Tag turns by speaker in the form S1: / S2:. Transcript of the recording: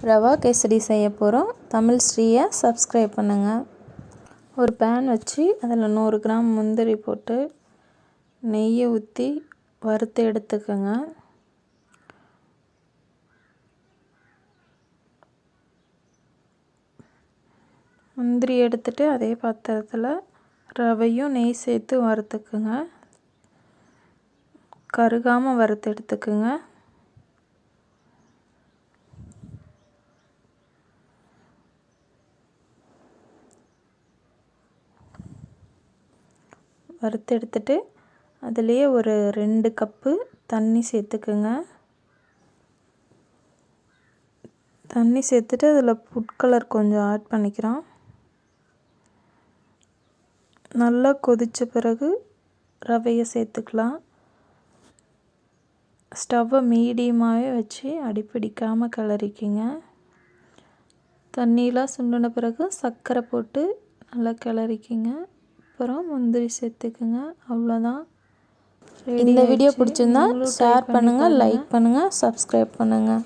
S1: ரவா கேசரி செய்ய போகிறோம். தமிழ் ஸ்ரீயை சப்ஸ்கிரைப் பண்ணுங்கள். ஒரு பேன் வச்சு அதில் 100 கிராம் முந்திரி போட்டு நெய்யை ஊற்றி வறுத்து எடுத்துக்கோங்க. முந்திரி எடுத்துட்டு அதே பாத்திரத்தில் ரவையும் நெய் சேர்த்து வறுத்துக்குங்க. கருகாமல் வறுத்து எடுத்துக்குங்க. வறுத்து எடுத்துட்டு அதுலேயே ஒரு 2 கப்பு தண்ணி சேர்த்துக்குங்க. தண்ணி சேர்த்துட்டு அதில் ஃபுட் கலர் கொஞ்சம் ஆட் பண்ணிக்கிறோம். நல்லா கொதித்த பிறகு ரவையை சேர்த்துக்கலாம். ஸ்டவ்வை மீடியமாகவே வச்சு அடிப்பிடிக்காமல் கிளறிக்கிங்க. தண்ணியெலாம் சுண்டின பிறகு சர்க்கரை போட்டு நல்லா கிளறிக்கிங்க. அப்புறம் முந்திரி சேர்த்துக்குங்க. அவ்வளோதான். இந்த வீடியோ பிடிச்சிருந்தா ஷேர் பண்ணுங்கள், லைக் பண்ணுங்கள், சப்ஸ்கிரைப் பண்ணுங்கள்.